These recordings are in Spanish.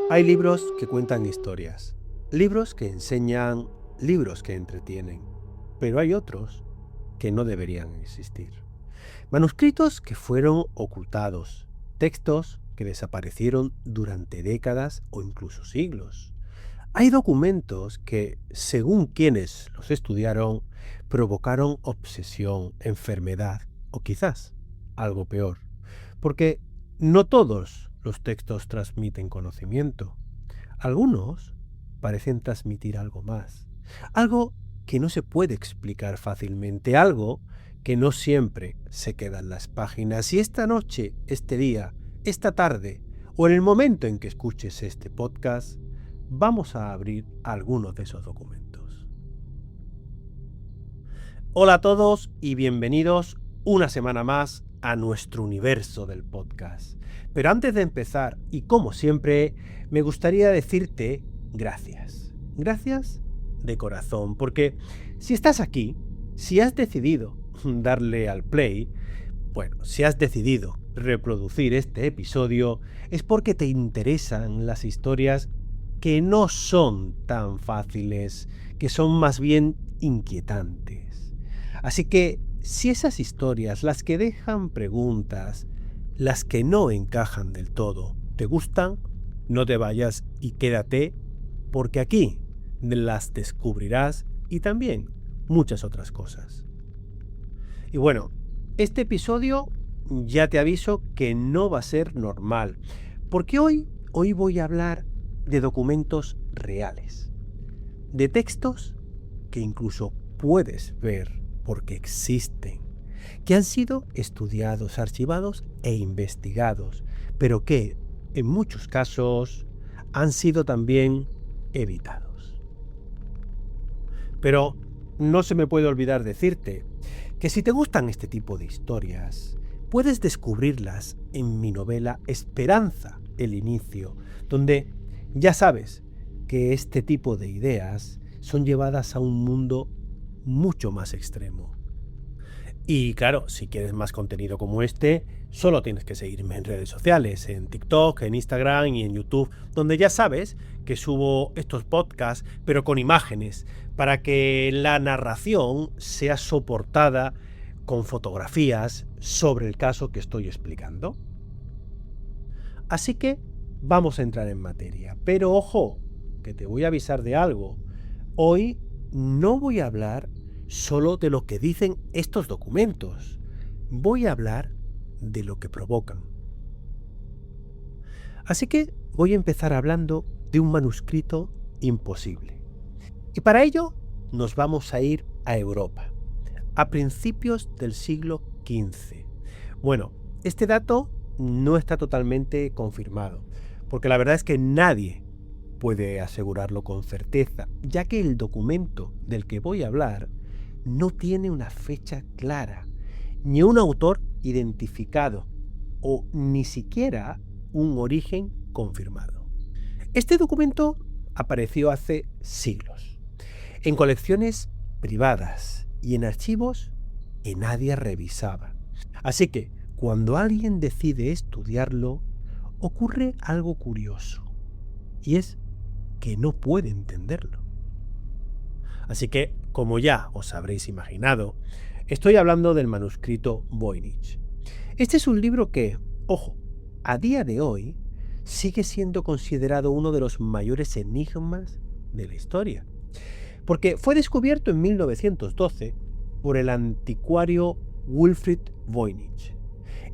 Hay libros que cuentan historias, libros que enseñan, libros que entretienen, pero hay otros que no deberían existir. Manuscritos que fueron ocultados, textos que desaparecieron durante décadas o incluso siglos. Hay documentos que, según quienes los estudiaron, provocaron obsesión, enfermedad o quizás algo peor. Porque no todos los textos transmiten conocimiento. Algunos parecen transmitir algo más. Algo que no se puede explicar fácilmente. Algo que no siempre se queda en las páginas. Y esta noche, este día, esta tarde o en el momento en que escuches este podcast, vamos a abrir algunos de esos documentos. Hola a todos y bienvenidos una semana más a nuestro universo del podcast. Pero antes de empezar, y como siempre, me gustaría decirte gracias. Gracias de corazón, porque si estás aquí, si has decidido darle al play, bueno, si has decidido reproducir este episodio, es porque te interesan las historias que no son tan fáciles, que son más bien inquietantes. Así que si esas historias, las que dejan preguntas, las que no encajan del todo, te gustan, no te vayas y quédate, porque aquí las descubrirás y también muchas otras cosas. Y bueno, este episodio ya te aviso que no va a ser normal, porque hoy voy a hablar de documentos reales, de textos que incluso puedes ver porque existen, que han sido estudiados, archivados e investigados, pero que en muchos casos han sido también evitados. Pero no se me puede olvidar decirte que si te gustan este tipo de historias, puedes descubrirlas en mi novela Esperanza, el inicio, donde ya sabes que este tipo de ideas son llevadas a un mundo mucho más extremo. Y claro, si quieres más contenido como este, solo tienes que seguirme en redes sociales, en TikTok, en Instagram y en YouTube, donde ya sabes que subo estos podcasts, pero con imágenes, para que la narración sea soportada con fotografías sobre el caso que estoy explicando. Así que vamos a entrar en materia. Pero ojo, que te voy a avisar de algo. Hoy no voy a hablar solo de lo que dicen estos documentos. Voy a hablar de lo que provocan. Así que voy a empezar hablando de un manuscrito imposible. Y para ello nos vamos a ir a Europa, a principios del siglo XV. Bueno, este dato no está totalmente confirmado, porque la verdad es que nadie puede asegurarlo con certeza, ya que el documento del que voy a hablar no tiene una fecha clara, ni un autor identificado, o ni siquiera un origen confirmado. Este documento apareció hace siglos, en colecciones privadas y en archivos que nadie revisaba. Así que, cuando alguien decide estudiarlo, ocurre algo curioso, y es que no puede entenderlo. Así que, como ya os habréis imaginado, estoy hablando del manuscrito Voynich. Este es un libro que, ojo, a día de hoy sigue siendo considerado uno de los mayores enigmas de la historia, porque fue descubierto en 1912 por el anticuario Wilfrid Voynich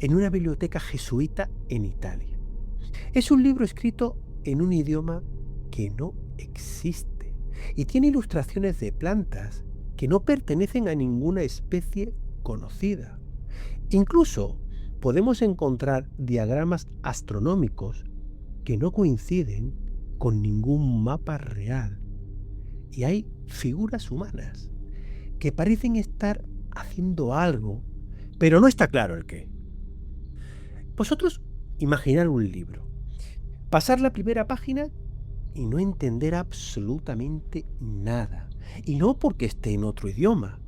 en una biblioteca jesuita en Italia. Es un libro escrito en un idioma que no existe y tiene ilustraciones de plantas que no pertenecen a ninguna especie conocida. Incluso podemos encontrar diagramas astronómicos que no coinciden con ningún mapa real. Y hay figuras humanas que parecen estar haciendo algo, pero no está claro el qué. Vosotros imaginad un libro, pasar la primera página y no entender absolutamente nada. Y no porque esté en otro idioma,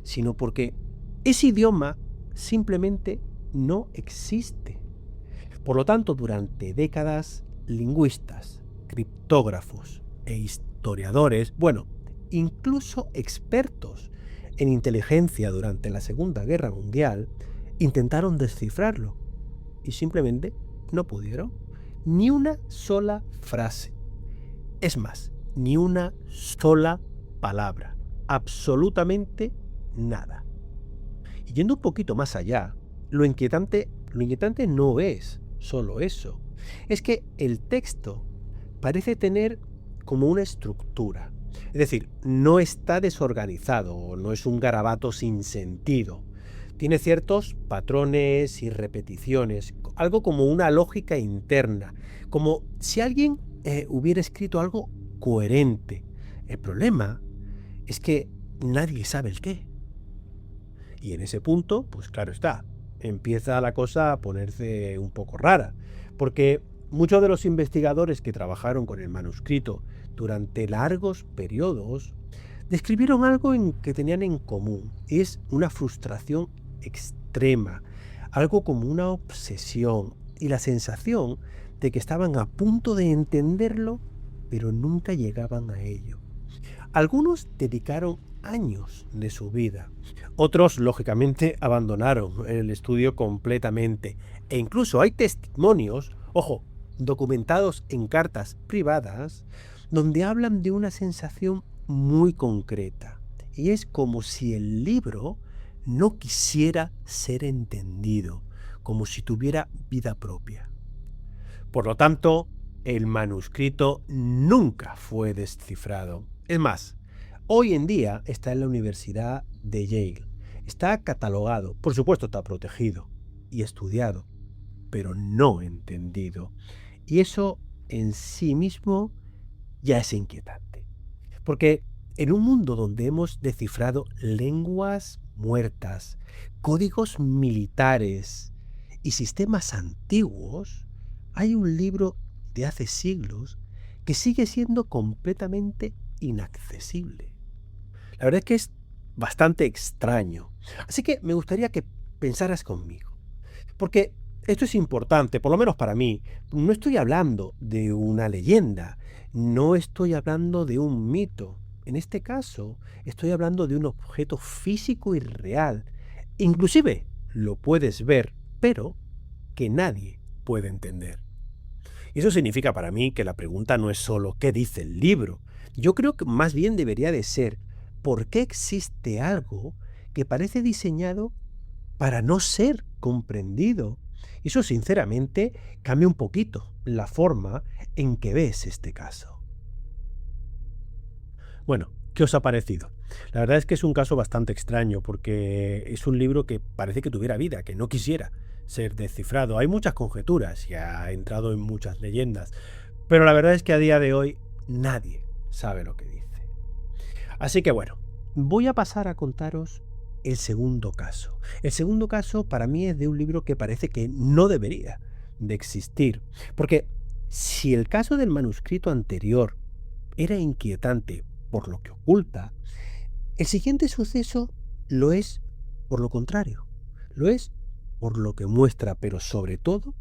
sino porque ese idioma simplemente no existe. Por lo tanto, durante décadas, lingüistas, criptógrafos e historiadores, bueno, incluso expertos en inteligencia durante la Segunda Guerra Mundial, intentaron descifrarlo y simplemente no pudieron. Ni una sola frase. Es más, ni una sola palabra. Absolutamente nada. Y yendo un poquito más allá, lo inquietante no es solo eso. Es que el texto parece tener como una estructura. Es decir, no está desorganizado, no es un garabato sin sentido. Tiene ciertos patrones y repeticiones, algo como una lógica interna, como si alguien hubiera escrito algo coherente. El problema es que nadie sabe el qué. Y en ese punto, pues claro está, empieza la cosa a ponerse un poco rara, porque muchos de los investigadores que trabajaron con el manuscrito durante largos periodos describieron algo que tenían en común, y es una frustración extrema, algo como una obsesión y la sensación de que estaban a punto de entenderlo, pero nunca llegaban a ello. Algunos dedicaron años de su vida, otros lógicamente abandonaron el estudio completamente, e incluso hay testimonios, ojo, documentados en cartas privadas, donde hablan de una sensación muy concreta, y es como si el libro no quisiera ser entendido, como si tuviera vida propia. Por lo tanto, el manuscrito nunca fue descifrado. Es más, hoy en día está en la Universidad de Yale. Está catalogado, por supuesto está protegido y estudiado, pero no entendido. Y eso en sí mismo ya es inquietante. Porque en un mundo donde hemos descifrado lenguas muertas, códigos militares y sistemas antiguos, hay un libro de hace siglos que sigue siendo completamente inaccesible. La verdad es que es bastante extraño. Así que me gustaría que pensaras conmigo. Porque esto es importante, por lo menos para mí. No estoy hablando de una leyenda, no estoy hablando de un mito. En este caso, estoy hablando de un objeto físico y real. Inclusive lo puedes ver, pero que nadie puede entender. Y eso significa para mí que la pregunta no es solo ¿qué dice el libro? Yo creo que más bien debería de ser ¿por qué existe algo que parece diseñado para no ser comprendido? Y eso sinceramente cambia un poquito la forma en que ves este caso. Bueno, ¿qué os ha parecido? La verdad es que es un caso bastante extraño porque es un libro que parece que tuviera vida, que no quisiera ser descifrado. Hay muchas conjeturas y ha entrado en muchas leyendas, pero la verdad es que a día de hoy nadie sabe lo que dice. Así que bueno, voy a pasar a contaros el segundo caso. El segundo caso para mí es de un libro que parece que no debería de existir, porque si el caso del manuscrito anterior era inquietante por lo que oculta, el siguiente suceso lo es por lo contrario, lo es por lo que muestra, pero sobre todo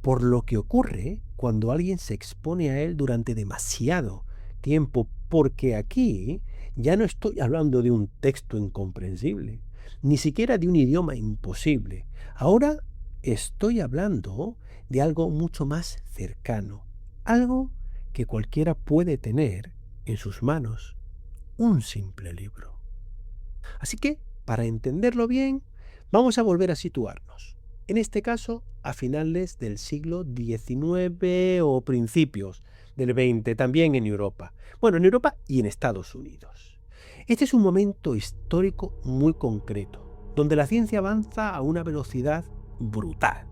por lo que ocurre cuando alguien se expone a él durante demasiado tiempo, porque aquí ya no estoy hablando de un texto incomprensible, ni siquiera de un idioma imposible. Ahora estoy hablando de algo mucho más cercano, algo que cualquiera puede tener en sus manos, un simple libro. Así que, para entenderlo bien, vamos a volver a situarnos. En este caso, a finales del siglo XIX o principios del XX, también en Europa. Bueno, en Europa y en Estados Unidos. Este es un momento histórico muy concreto, donde la ciencia avanza a una velocidad brutal.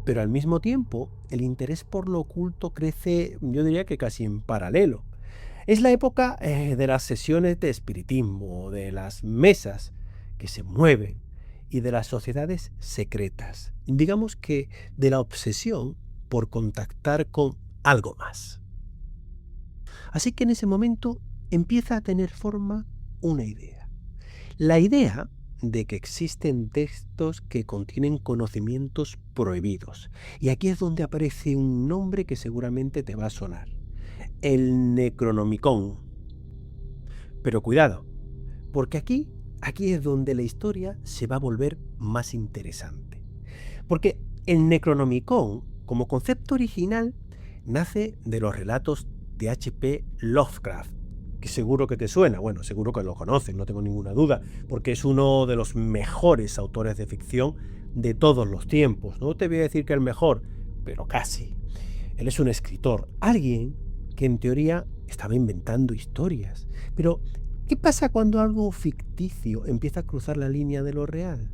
Pero al mismo tiempo, el interés por lo oculto crece, yo diría que casi en paralelo. Es la época de las sesiones de espiritismo, de las mesas que se mueven y de las sociedades secretas. Digamos que de la obsesión por contactar con algo más. Así que en ese momento empieza a tener forma una idea. La idea de que existen textos que contienen conocimientos prohibidos. Y aquí es donde aparece un nombre que seguramente te va a sonar. el Necronomicon. Pero cuidado, porque aquí es donde la historia se va a volver más interesante. Porque el Necronomicon, como concepto original, nace de los relatos de H.P. Lovecraft, que seguro que te suena, bueno, seguro que lo conoces, no tengo ninguna duda, porque es uno de los mejores autores de ficción de todos los tiempos. No te voy a decir que el mejor, pero casi. Él es un escritor, alguien que en teoría estaba inventando historias. Pero, ¿qué pasa cuando algo ficticio empieza a cruzar la línea de lo real?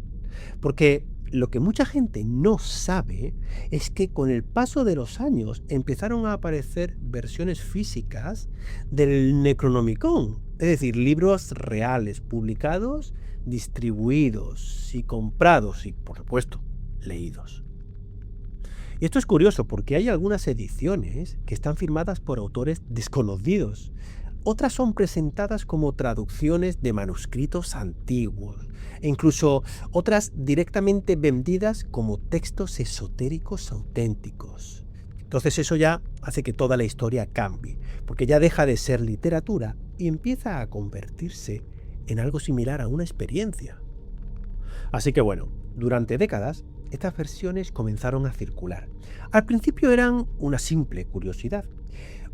Porque lo que mucha gente no sabe es que con el paso de los años empezaron a aparecer versiones físicas del Necronomicon, es decir, libros reales publicados, distribuidos y comprados y, por supuesto, leídos. Y esto es curioso porque hay algunas ediciones que están firmadas por autores desconocidos. Otras son presentadas como traducciones de manuscritos antiguos e incluso otras directamente vendidas como textos esotéricos auténticos. Entonces eso ya hace que toda la historia cambie, porque ya deja de ser literatura y empieza a convertirse en algo similar a una experiencia. Así que bueno, durante décadas estas versiones comenzaron a circular. Al principio eran una simple curiosidad,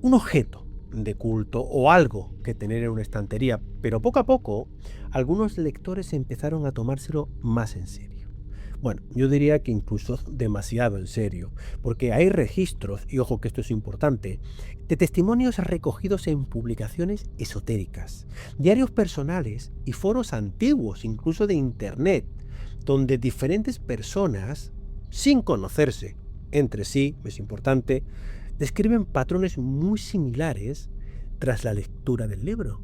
un objeto de culto o algo que tener en una estantería, pero poco a poco algunos lectores empezaron a tomárselo más en serio. Bueno, yo diría que incluso demasiado en serio, porque hay registros, y ojo que esto es importante, de testimonios recogidos en publicaciones esotéricas, diarios personales y foros antiguos, incluso de internet, donde diferentes personas, sin conocerse entre sí, es importante, describen patrones muy similares tras la lectura del libro.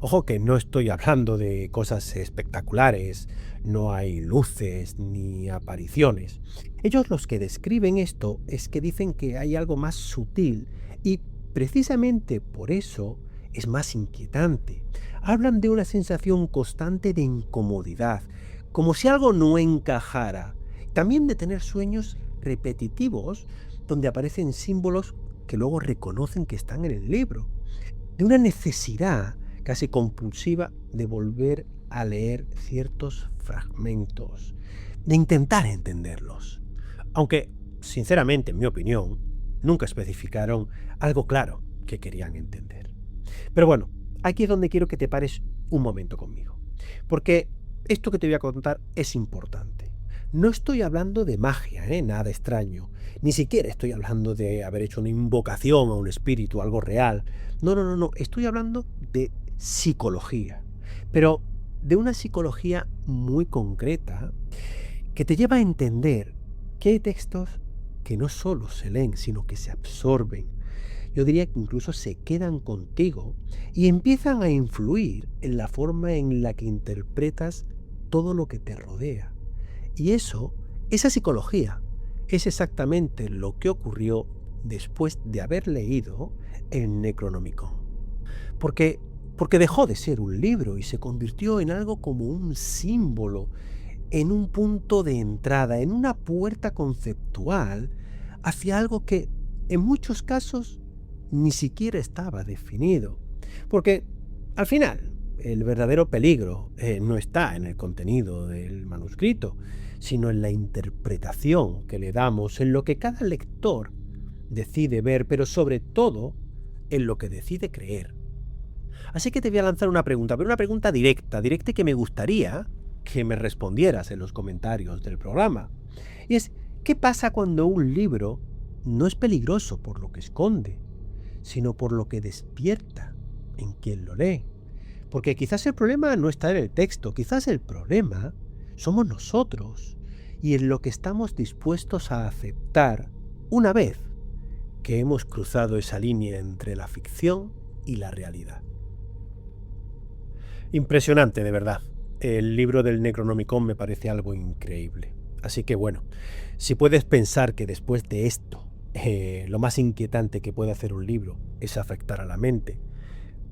Ojo que no estoy hablando de cosas espectaculares, no hay luces ni apariciones. Ellos los que describen esto es que dicen que hay algo más sutil y precisamente por eso es más inquietante. Hablan de una sensación constante de incomodidad, como si algo no encajara. También de tener sueños repetitivos donde aparecen símbolos que luego reconocen que están en el libro. De una necesidad casi compulsiva de volver a leer ciertos fragmentos, de intentar entenderlos. Aunque, sinceramente, en mi opinión, nunca especificaron algo claro que querían entender. Pero bueno, aquí es donde quiero que te pares un momento conmigo. Porque esto que te voy a contar es importante. No estoy hablando de magia, nada extraño. Ni siquiera estoy hablando de haber hecho una invocación a un espíritu, algo real. No. Estoy hablando de psicología. Pero de una psicología muy concreta que te lleva a entender que hay textos que no solo se leen, sino que se absorben. Yo diría que incluso se quedan contigo y empiezan a influir en la forma en la que interpretas todo lo que te rodea. Y esa psicología, es exactamente lo que ocurrió después de haber leído el Necronomicon. Porque dejó de ser un libro y se convirtió en algo como un símbolo, en un punto de entrada, en una puerta conceptual hacia algo que en muchos casos ni siquiera estaba definido. Porque al final el verdadero peligro no está en el contenido del manuscrito, sino en la interpretación que le damos, en lo que cada lector decide ver, pero sobre todo en lo que decide creer. Así que te voy a lanzar una pregunta, pero una pregunta directa y que me gustaría que me respondieras en los comentarios del programa. Y es, ¿qué pasa cuando un libro no es peligroso por lo que esconde, sino por lo que despierta en quien lo lee? Porque quizás el problema no está en el texto, quizás el problema somos nosotros y en lo que estamos dispuestos a aceptar una vez que hemos cruzado esa línea entre la ficción y la realidad. Impresionante, de verdad. El libro del Necronomicon me parece algo increíble. Así que bueno, si puedes pensar que después de esto, lo más inquietante que puede hacer un libro es afectar a la mente,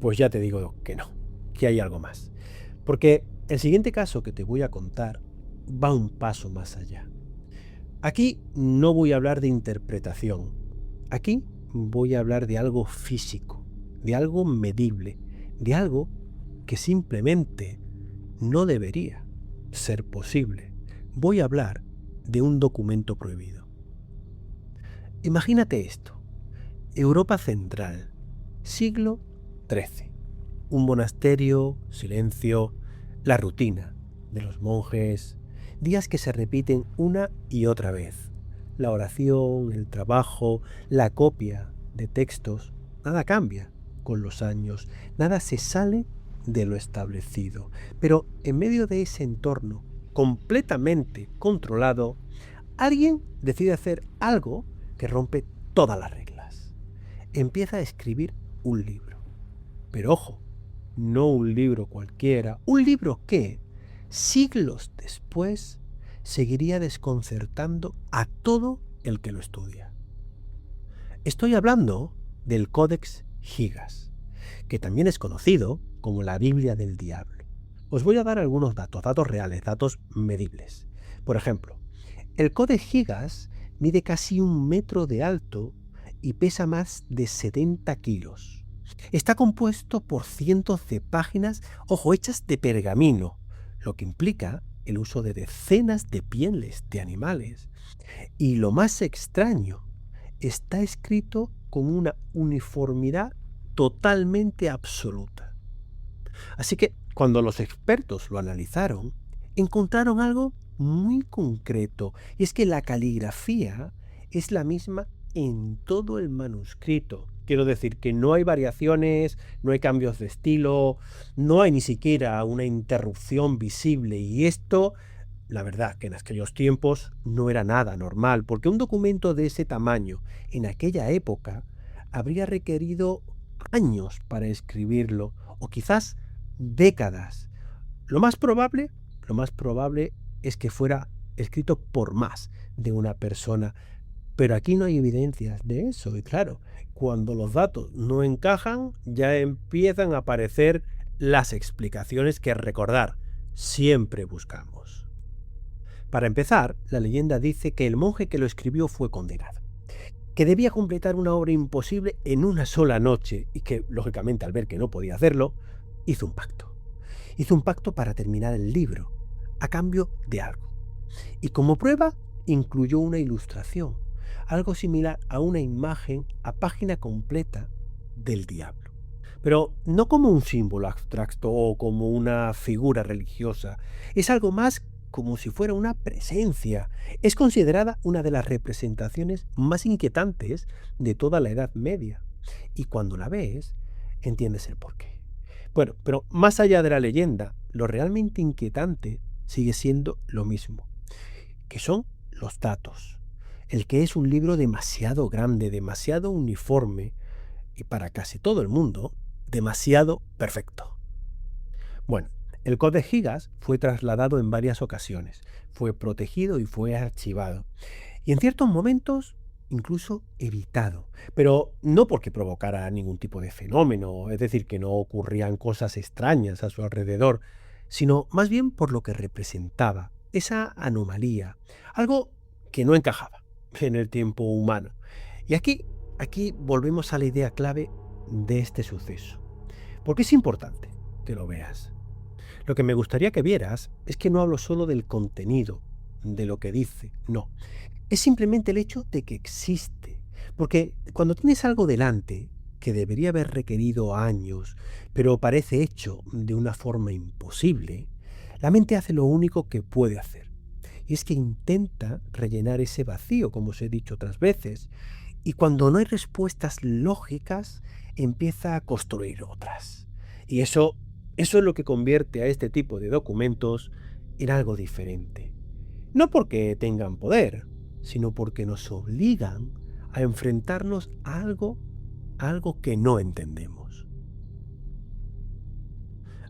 pues ya te digo que no, que hay algo más. Porque el siguiente caso que te voy a contar va un paso más allá. Aquí no voy a hablar de interpretación. Aquí voy a hablar de algo físico, de algo medible, de algo que simplemente no debería ser posible. Voy a hablar de un documento prohibido. Imagínate esto: Europa Central, siglo XIII. Un monasterio, silencio, la rutina de los monjes, días que se repiten una y otra vez. La oración, el trabajo, la copia de textos, nada cambia con los años, nada se sale de lo establecido. Pero en medio de ese entorno completamente controlado, alguien decide hacer algo que rompe todas las reglas. Empieza a escribir un libro. Pero ojo, no un libro cualquiera, un libro que, siglos después, seguiría desconcertando a todo el que lo estudia. Estoy hablando del Codex Gigas, que también es conocido como la Biblia del Diablo. Os voy a dar algunos datos reales, datos medibles. Por ejemplo, el Codex Gigas mide casi 1 metro de alto y pesa más de 70 kilos. Está compuesto por cientos de páginas, ojo, hechas de pergamino, lo que implica el uso de decenas de pieles de animales. Y lo más extraño, está escrito con una uniformidad totalmente absoluta. Así que cuando los expertos lo analizaron, encontraron algo muy concreto, y es que la caligrafía es la misma en todo el manuscrito. Quiero decir que no hay variaciones, no hay cambios de estilo, no hay ni siquiera una interrupción visible, y esto, la verdad, que en aquellos tiempos no era nada normal, porque un documento de ese tamaño en aquella época habría requerido años para escribirlo, o quizás décadas. Lo más probable es que fuera escrito por más de una persona, pero aquí no hay evidencias de eso. Y claro, cuando los datos no encajan, ya empiezan a aparecer las explicaciones que, recordar, siempre buscamos. Para empezar, la leyenda dice que el monje que lo escribió fue condenado, que debía completar una obra imposible en una sola noche y que, lógicamente, al ver que no podía hacerlo, hizo un pacto. Hizo un pacto para terminar el libro, a cambio de algo. Y como prueba, incluyó una ilustración, algo similar a una imagen a página completa del diablo. Pero no como un símbolo abstracto o como una figura religiosa, es algo más como si fuera una presencia. Es considerada una de las representaciones más inquietantes de toda la Edad Media. Y cuando la ves, entiendes el porqué. Bueno, pero más allá de la leyenda, lo realmente inquietante sigue siendo lo mismo, que son los datos. El que es un libro demasiado grande, demasiado uniforme y para casi todo el mundo, demasiado perfecto. Bueno, el Codex Gigas fue trasladado en varias ocasiones, fue protegido y fue archivado. Y en ciertos momentos incluso editado, pero no porque provocara ningún tipo de fenómeno, es decir, que no ocurrían cosas extrañas a su alrededor, sino más bien por lo que representaba, esa anomalía, algo que no encajaba en el tiempo humano. Y aquí volvemos a la idea clave de este suceso, porque es importante que lo veas. Lo que me gustaría que vieras es que no hablo solo del contenido, de lo que dice, no. Es simplemente el hecho de que existe. Porque cuando tienes algo delante, que debería haber requerido años, pero parece hecho de una forma imposible, la mente hace lo único que puede hacer. Y es que intenta rellenar ese vacío, como os he dicho otras veces. Y cuando no hay respuestas lógicas, empieza a construir otras. Y eso es lo que convierte a este tipo de documentos en algo diferente. No porque tengan poder, sino porque nos obligan a enfrentarnos a algo que no entendemos.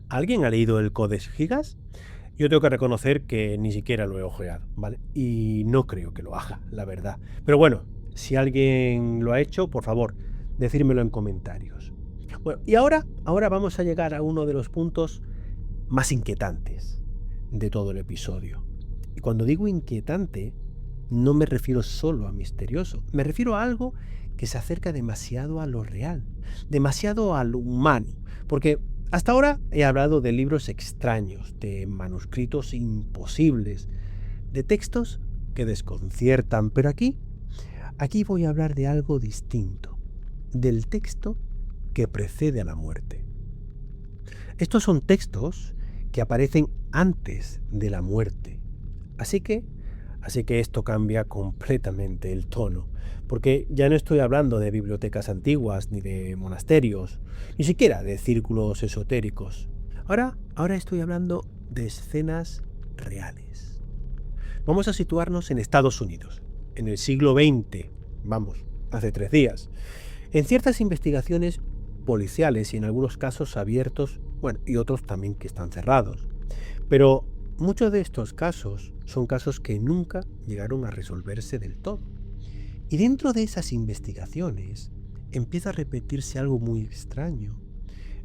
¿Alguien ha leído el Codex Gigas? Yo tengo que reconocer que ni siquiera lo he ojeado, ¿vale? Y no creo que lo haga, la verdad. Pero bueno, si alguien lo ha hecho, por favor, decírmelo en comentarios. Bueno, y ahora vamos a llegar a uno de los puntos más inquietantes de todo el episodio. Y cuando digo inquietante, no me refiero solo a misterioso, me refiero a algo que se acerca demasiado a lo real, demasiado a lo humano, porque hasta ahora he hablado de libros extraños, de manuscritos imposibles, de textos que desconciertan, pero aquí voy a hablar de algo distinto, del texto que precede a la muerte. Estos son textos que aparecen antes de la muerte. Así que esto cambia completamente el tono, porque ya no estoy hablando de bibliotecas antiguas, ni de monasterios, ni siquiera de círculos esotéricos. Ahora estoy hablando de escenas reales. Vamos a situarnos en Estados Unidos, en el siglo XX, hace 3 días. En ciertas investigaciones policiales y en algunos casos abiertos, y otros también que están cerrados. Pero muchos de estos casos son casos que nunca llegaron a resolverse del todo. Y dentro de esas investigaciones empieza a repetirse algo muy extraño.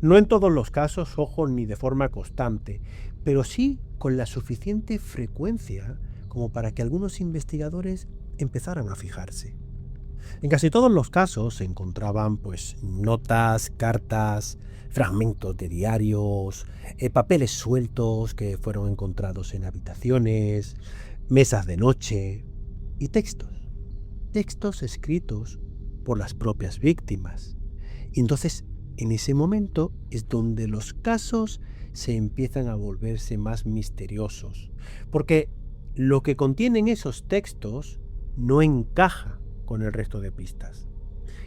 No en todos los casos, ojo, ni de forma constante, pero sí con la suficiente frecuencia como para que algunos investigadores empezaran a fijarse. En casi todos los casos se encontraban notas, cartas, fragmentos de diarios, papeles sueltos que fueron encontrados en habitaciones, mesas de noche y textos escritos por las propias víctimas. Y entonces, en ese momento es donde los casos se empiezan a volverse más misteriosos, porque lo que contienen esos textos no encaja con el resto de pistas.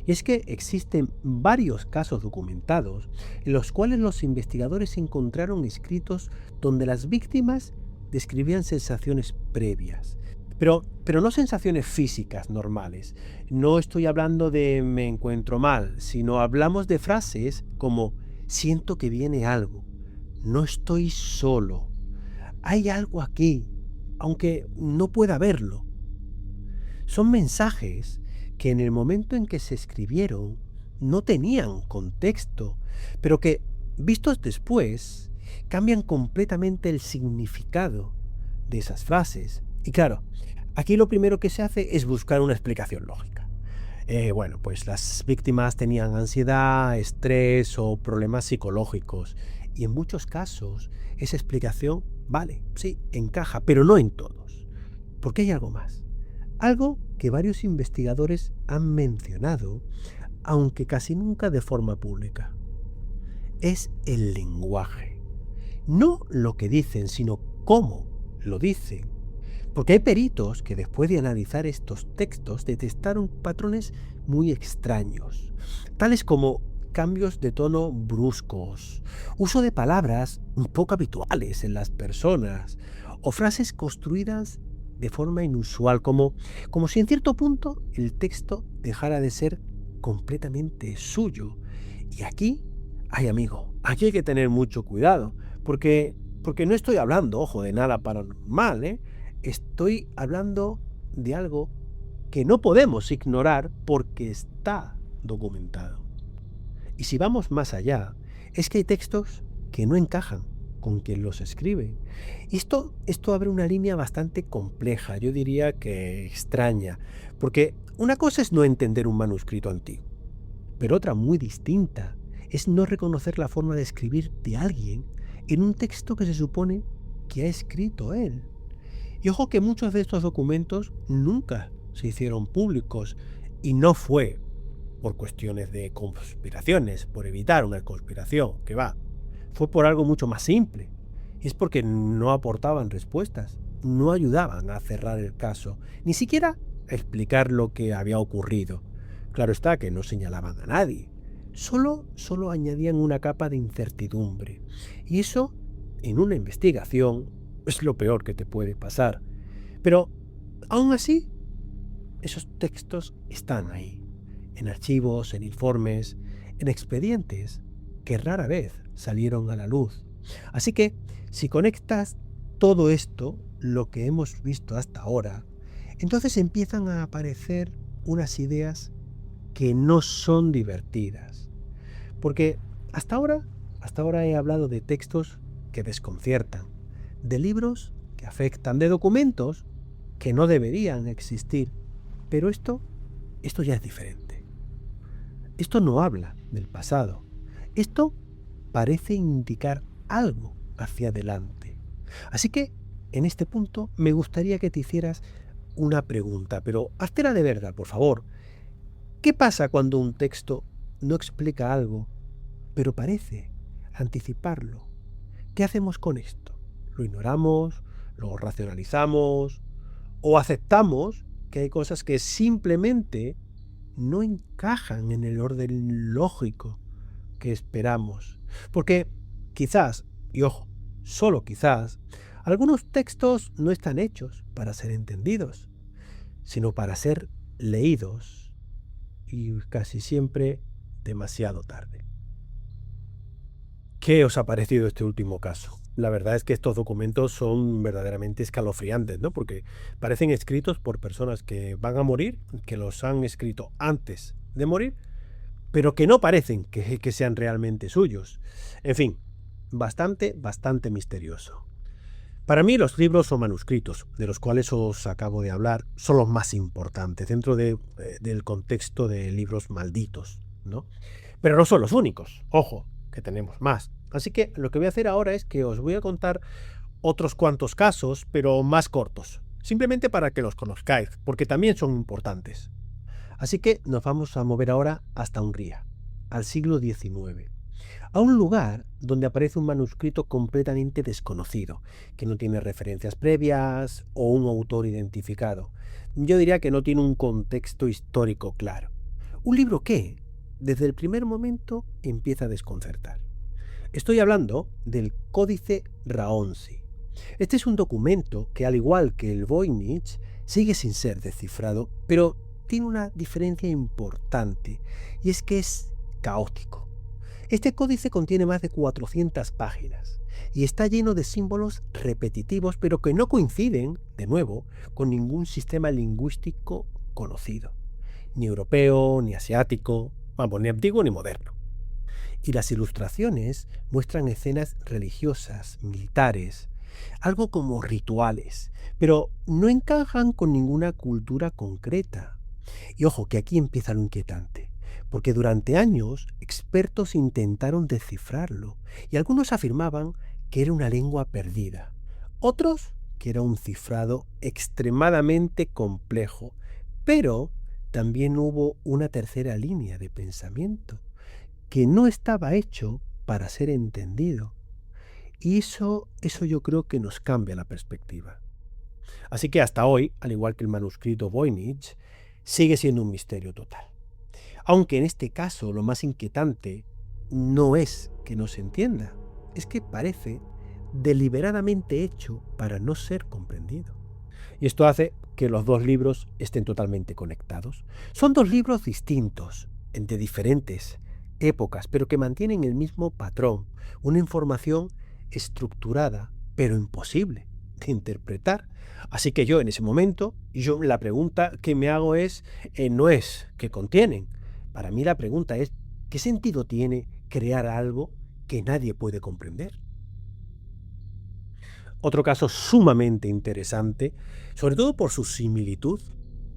Y es que existen varios casos documentados en los cuales los investigadores encontraron escritos donde las víctimas describían sensaciones previas, pero no sensaciones físicas normales. No estoy hablando de me encuentro mal, sino hablamos de frases como siento que viene algo, no estoy solo, hay algo aquí, aunque no pueda verlo. Son mensajes que en el momento en que se escribieron no tenían contexto, pero que, vistos después, cambian completamente el significado de esas frases. Y claro, aquí lo primero que se hace es buscar una explicación lógica. Las víctimas tenían ansiedad, estrés o problemas psicológicos. Y en muchos casos esa explicación, sí, encaja, pero no en todos. Porque hay algo más. Algo que varios investigadores han mencionado, aunque casi nunca de forma pública. Es el lenguaje. No lo que dicen, sino cómo lo dicen. Porque hay peritos que después de analizar estos textos detectaron patrones muy extraños, tales como cambios de tono bruscos, uso de palabras poco habituales en las personas o frases construidas de forma inusual, como si en cierto punto el texto dejara de ser completamente suyo. Y aquí aquí hay que tener mucho cuidado, porque no estoy hablando, ojo, de nada paranormal, ¿eh? Estoy hablando de algo que no podemos ignorar porque está documentado. Y si vamos más allá, es que hay textos que no encajan con quien los escribe. Y esto abre una línea bastante compleja, yo diría que extraña, porque una cosa es no entender un manuscrito antiguo, pero otra muy distinta es no reconocer la forma de escribir de alguien en un texto que se supone que ha escrito él. Y ojo que muchos de estos documentos nunca se hicieron públicos, y no fue por cuestiones de conspiraciones, por evitar una conspiración, que fue por algo mucho más simple. Y es porque no aportaban respuestas, no ayudaban a cerrar el caso, ni siquiera a explicar lo que había ocurrido. Claro está que no señalaban a nadie, solo añadían una capa de incertidumbre. Y eso, en una investigación, es lo peor que te puede pasar. Pero, aún así, esos textos están ahí, en archivos, en informes, en expedientes que rara vez salieron a la luz. Así que, si conectas todo esto, lo que hemos visto hasta ahora, entonces empiezan a aparecer unas ideas que no son divertidas. Porque hasta ahora he hablado de textos que desconciertan, de libros que afectan, de documentos que no deberían existir. Pero esto ya es diferente. Esto no habla del pasado. Esto parece indicar algo hacia adelante. Así que, en este punto, me gustaría que te hicieras una pregunta, pero háztela de verdad, por favor. ¿Qué pasa cuando un texto no explica algo, pero parece anticiparlo? ¿Qué hacemos con esto? ¿Lo ignoramos? ¿Lo racionalizamos? ¿O aceptamos que hay cosas que simplemente no encajan en el orden lógico que esperamos? Porque quizás, y ojo, solo quizás, algunos textos no están hechos para ser entendidos, sino para ser leídos, y casi siempre demasiado tarde. ¿Qué os ha parecido este último caso? La verdad es que estos documentos son verdaderamente escalofriantes, ¿no? Porque parecen escritos por personas que van a morir, que los han escrito antes de morir, pero que no parecen que sean realmente suyos. En fin, bastante misterioso. Para mí los libros o manuscritos, de los cuales os acabo de hablar, son los más importantes dentro del contexto de libros malditos, ¿no? Pero no son los únicos, ojo, que tenemos más. Así que lo que voy a hacer ahora es que os voy a contar otros cuantos casos, pero más cortos, simplemente para que los conozcáis, porque también son importantes. Así que nos vamos a mover ahora hasta Hungría, al siglo XIX, a un lugar donde aparece un manuscrito completamente desconocido, que no tiene referencias previas o un autor identificado. Yo diría que no tiene un contexto histórico claro. Un libro que, desde el primer momento, empieza a desconcertar. Estoy hablando del Códice Raonsi. Este es un documento que, al igual que el Voynich, sigue sin ser descifrado, pero tiene una diferencia importante, y es que es caótico. Este códice contiene más de 400 páginas y está lleno de símbolos repetitivos, pero que no coinciden, de nuevo, con ningún sistema lingüístico conocido, ni europeo, ni asiático, vamos, ni antiguo ni moderno. Y las ilustraciones muestran escenas religiosas, militares, algo como rituales, pero no encajan con ninguna cultura concreta. Y ojo, que aquí empieza lo inquietante, porque durante años expertos intentaron descifrarlo, y algunos afirmaban que era una lengua perdida, otros que era un cifrado extremadamente complejo, pero también hubo una tercera línea de pensamiento, que no estaba hecho para ser entendido. Y eso yo creo que nos cambia la perspectiva. Así que hasta hoy, al igual que el manuscrito Voynich, sigue siendo un misterio total. Aunque en este caso lo más inquietante no es que no se entienda, es que parece deliberadamente hecho para no ser comprendido. Y esto hace que los dos libros estén totalmente conectados. Son dos libros distintos, de diferentes épocas, pero que mantienen el mismo patrón, una información estructurada, pero imposible de interpretar. Así que yo en ese momento, la pregunta que me hago no es qué contienen. Para mí la pregunta es, ¿qué sentido tiene crear algo que nadie puede comprender? Otro caso sumamente interesante, sobre todo por su similitud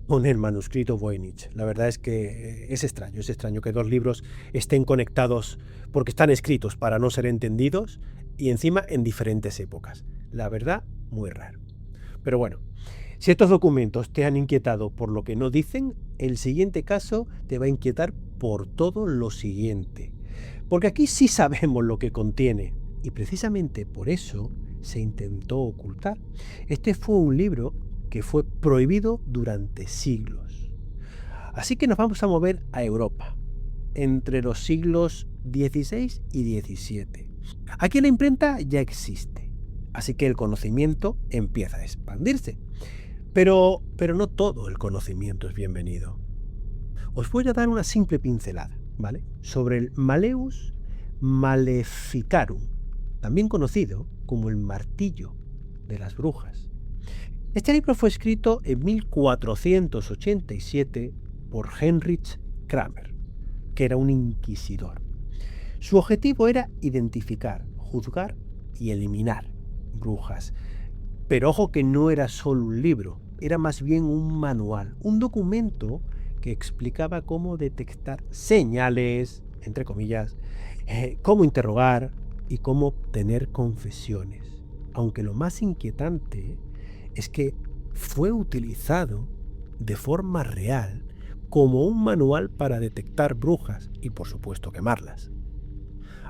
con el manuscrito Voynich. La verdad es que es extraño que dos libros estén conectados porque están escritos para no ser entendidos y encima en diferentes épocas. La verdad, muy raro. Pero bueno, si estos documentos te han inquietado por lo que no dicen, el siguiente caso te va a inquietar por todo lo siguiente. Porque aquí sí sabemos lo que contiene y precisamente por eso se intentó ocultar. Este fue un libro que fue prohibido durante siglos. Así que nos vamos a mover a Europa, entre los siglos XVI y XVII. Aquí la imprenta ya existe, así que el conocimiento empieza a expandirse. Pero no todo el conocimiento es bienvenido. Os voy a dar una simple pincelada, ¿vale? Sobre el Malleus Maleficarum, también conocido como el martillo de las brujas. Este libro fue escrito en 1487 por Heinrich Kramer, que era un inquisidor. Su objetivo era identificar, juzgar y eliminar brujas. Pero ojo que no era solo un libro, era más bien un manual, un documento que explicaba cómo detectar señales, entre comillas, cómo interrogar y cómo obtener confesiones. Aunque lo más inquietante es que fue utilizado de forma real como un manual para detectar brujas y por supuesto quemarlas.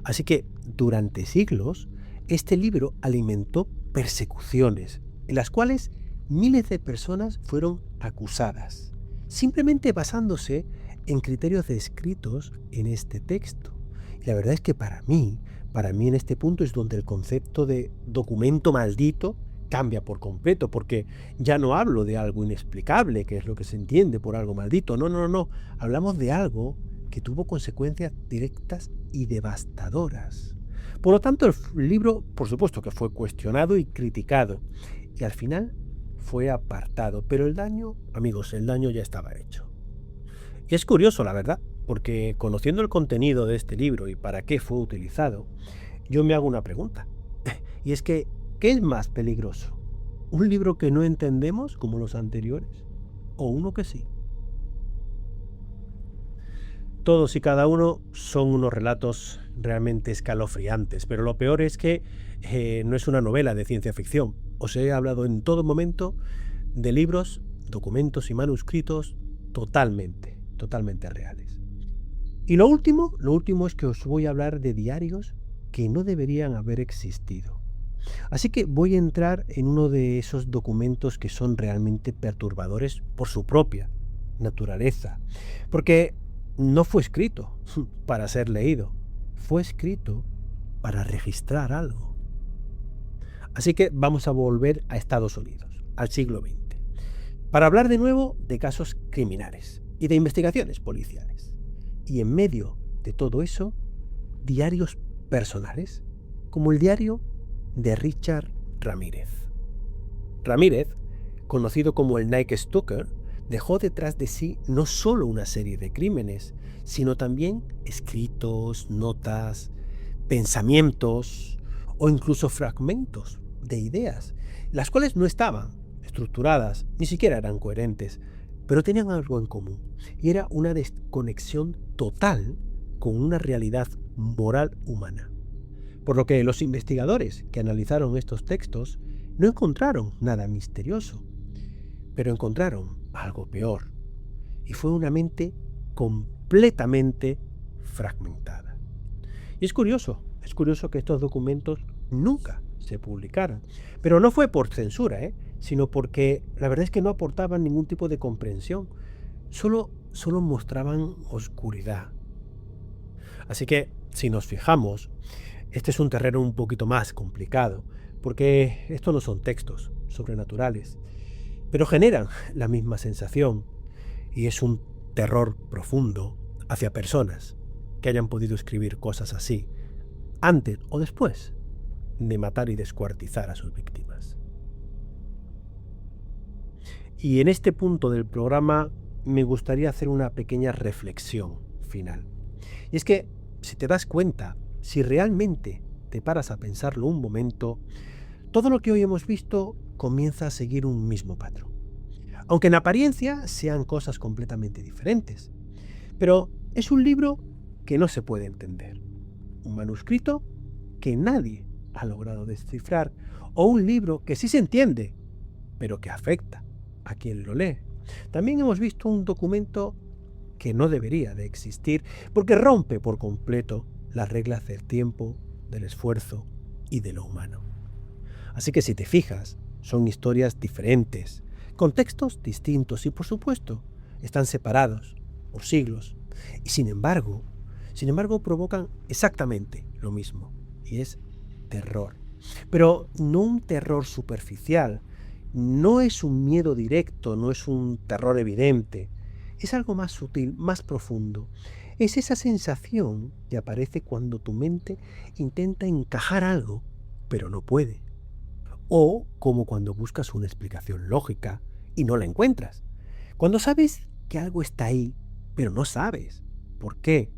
Así que durante siglos este libro alimentó persecuciones en las cuales miles de personas fueron acusadas, simplemente basándose en criterios descritos en este texto. Y la verdad es que para mí en este punto es donde el concepto de documento maldito cambia por completo, porque ya no hablo de algo inexplicable, que es lo que se entiende por algo maldito. No, no, no. Hablamos de algo que tuvo consecuencias directas y devastadoras. Por lo tanto, el libro, por supuesto que fue cuestionado y criticado, y al final fue apartado, pero el daño, amigos, el daño ya estaba hecho. Y es curioso, la verdad, porque conociendo el contenido de este libro y para qué fue utilizado, yo me hago una pregunta. Y es que, ¿qué es más peligroso? ¿Un libro que no entendemos, como los anteriores? ¿O uno que sí? Todos y cada uno son unos relatos realmente escalofriantes, pero lo peor es que no es una novela de ciencia ficción. Os he hablado en todo momento de libros, documentos y manuscritos totalmente reales. Y lo último es que os voy a hablar de diarios que no deberían haber existido. Así que voy a entrar en uno de esos documentos que son realmente perturbadores por su propia naturaleza, porque no fue escrito para ser leído, fue escrito para registrar algo. Así que vamos a volver a Estados Unidos, al siglo XX, para hablar de nuevo de casos criminales y de investigaciones policiales. Y en medio de todo eso, diarios personales, como el diario de Richard Ramírez. Ramírez, conocido como el Night Stalker, dejó detrás de sí no solo una serie de crímenes, sino también escritos, notas, pensamientos o incluso fragmentos de ideas, las cuales no estaban estructuradas, ni siquiera eran coherentes, pero tenían algo en común, y era una desconexión total con una realidad moral humana. Por lo que los investigadores que analizaron estos textos no encontraron nada misterioso, pero encontraron algo peor, y fue una mente completamente fragmentada. Y es curioso que estos documentos nunca se publicaran, pero no fue por censura, sino porque la verdad es que no aportaban ningún tipo de comprensión, solo mostraban oscuridad. Así que, si nos fijamos, este es un terreno un poquito más complicado, porque estos no son textos sobrenaturales, pero generan la misma sensación, y es un terror profundo hacia personas que hayan podido escribir cosas así, antes o después de matar y descuartizar a sus víctimas. Y en este punto del programa me gustaría hacer una pequeña reflexión final. Y es que, si te das cuenta, si realmente te paras a pensarlo un momento, todo lo que hoy hemos visto comienza a seguir un mismo patrón. Aunque en apariencia sean cosas completamente diferentes. Pero es un libro que no se puede entender. Un manuscrito que nadie ha logrado descifrar. O un libro que sí se entiende, pero que afecta a quien lo lee. También hemos visto un documento que no debería de existir porque rompe por completo las reglas del tiempo, del esfuerzo y de lo humano. Así que si te fijas, son historias diferentes, contextos distintos y por supuesto están separados por siglos y sin embargo provocan exactamente lo mismo y es terror. Pero no un terror superficial, no es un miedo directo, no es un terror evidente, es algo más sutil, más profundo. Es esa sensación que aparece cuando tu mente intenta encajar algo, pero no puede. O como cuando buscas una explicación lógica y no la encuentras. Cuando sabes que algo está ahí, pero no sabes por qué.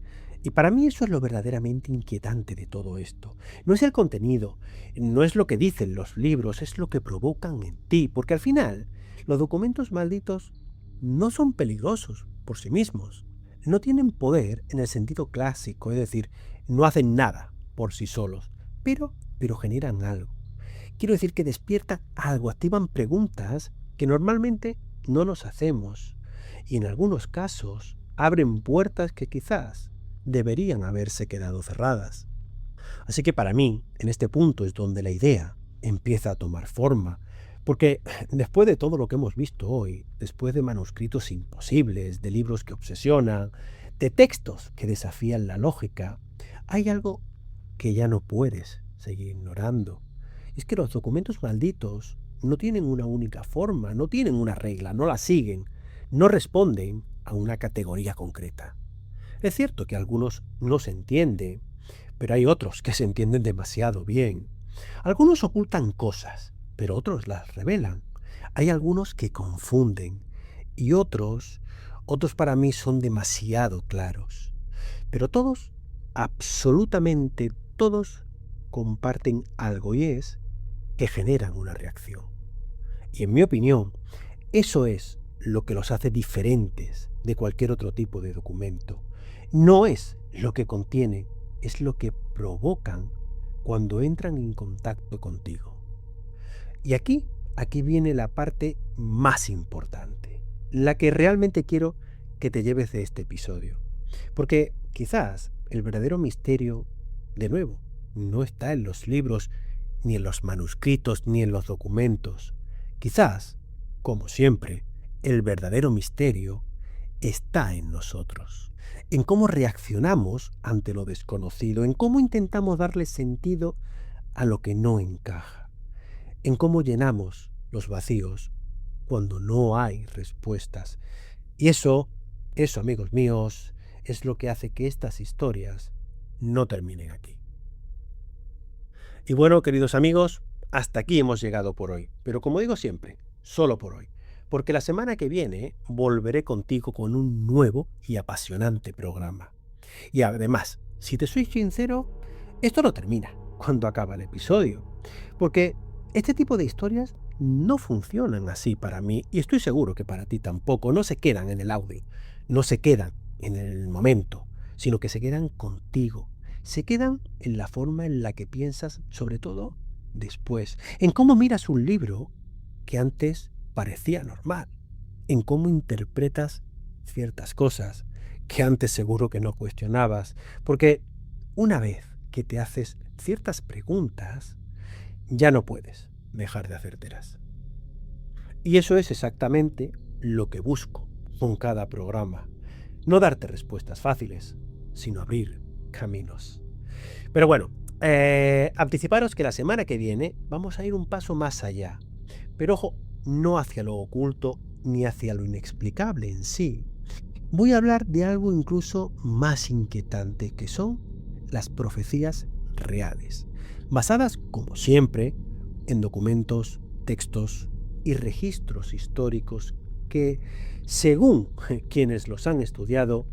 Y para mí eso es lo verdaderamente inquietante de todo esto. No es el contenido, no es lo que dicen los libros, es lo que provocan en ti. Porque al final, Los documentos malditos no son peligrosos por sí mismos. No tienen poder en el sentido clásico, es decir, no hacen nada por sí solos, pero generan algo. Quiero decir que despiertan algo, activan preguntas que normalmente no nos hacemos y en algunos casos abren puertas que quizás deberían haberse quedado cerradas. Así que para mí, en este punto es donde la idea empieza a tomar forma, porque después de todo lo que hemos visto hoy, después de manuscritos imposibles, de libros que obsesionan, de textos que desafían la lógica, hay algo que ya no puedes seguir ignorando. Es que los documentos malditos no tienen una única forma, no tienen una regla, no la siguen, no responden a una categoría concreta. Es cierto que algunos no se entienden, pero hay otros que se entienden demasiado bien. Algunos ocultan cosas, pero otros las revelan. Hay algunos que confunden y otros para mí son demasiado claros. Pero todos, absolutamente todos, comparten algo y es que generan una reacción. Y en mi opinión, eso es lo que los hace diferentes de cualquier otro tipo de documento. No es lo que contienen, es lo que provocan cuando entran en contacto contigo. Y aquí viene la parte más importante, la que realmente quiero que te lleves de este episodio. Porque quizás el verdadero misterio, de nuevo, no está en los libros, ni en los manuscritos, ni en los documentos. Quizás, como siempre, el verdadero misterio está en nosotros, en cómo reaccionamos ante lo desconocido, en cómo intentamos darle sentido a lo que no encaja, en cómo llenamos los vacíos cuando no hay respuestas. Y eso, amigos míos, es lo que hace que estas historias no terminen aquí. Y bueno, queridos amigos, hasta aquí hemos llegado por hoy. Pero como digo siempre, solo por hoy. Porque la semana que viene volveré contigo con un nuevo y apasionante programa. Y además, si te soy sincero, esto no termina cuando acaba el episodio. Porque este tipo de historias no funcionan así para mí y estoy seguro que para ti tampoco. No se quedan en el audio, no se quedan en el momento, sino que se quedan contigo. Se quedan en la forma en la que piensas, sobre todo después, en cómo miras un libro que antes parecía normal, en cómo interpretas ciertas cosas que antes seguro que no cuestionabas, porque una vez que te haces ciertas preguntas, ya no puedes dejar de hacértelas. Y eso es exactamente lo que busco con cada programa. No darte respuestas fáciles, sino abrir caminos. Pero bueno, anticiparos que la semana que viene vamos a ir un paso más allá. Pero ojo, no hacia lo oculto ni hacia lo inexplicable en sí. Voy a hablar de algo incluso más inquietante, que son las profecías reales, basadas, como siempre, en documentos, textos y registros históricos que, según quienes los han estudiado,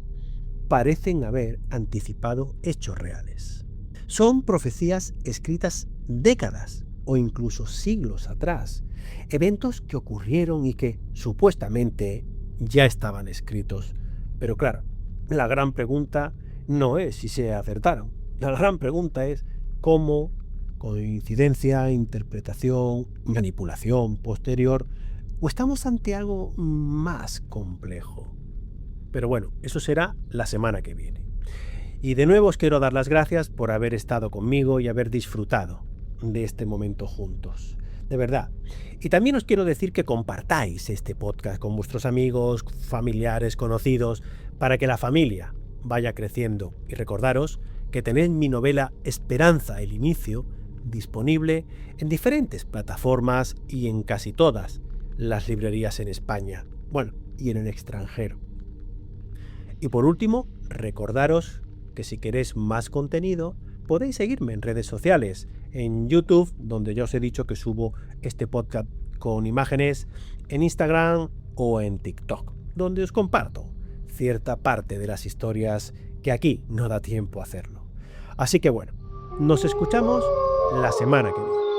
parecen haber anticipado hechos reales. Son profecías escritas décadas o incluso siglos atrás, eventos que ocurrieron y que supuestamente ya estaban escritos. Pero claro, la gran pregunta no es si se acertaron. La gran pregunta es cómo, coincidencia, interpretación, manipulación posterior, o estamos ante algo más complejo. Pero bueno, eso será la semana que viene. Y de nuevo os quiero dar las gracias por haber estado conmigo y haber disfrutado de este momento juntos. De verdad. Y también os quiero decir que compartáis este podcast con vuestros amigos, familiares, conocidos, para que la familia vaya creciendo. Y recordaros que tenéis mi novela Esperanza, el inicio, disponible en diferentes plataformas y en casi todas las librerías en España, bueno, y en el extranjero. Y por último, recordaros que si queréis más contenido, podéis seguirme en redes sociales, en YouTube, donde ya os he dicho que subo este podcast con imágenes, en Instagram o en TikTok, donde os comparto cierta parte de las historias que aquí no da tiempo a hacerlo. Así que bueno, nos escuchamos la semana que viene.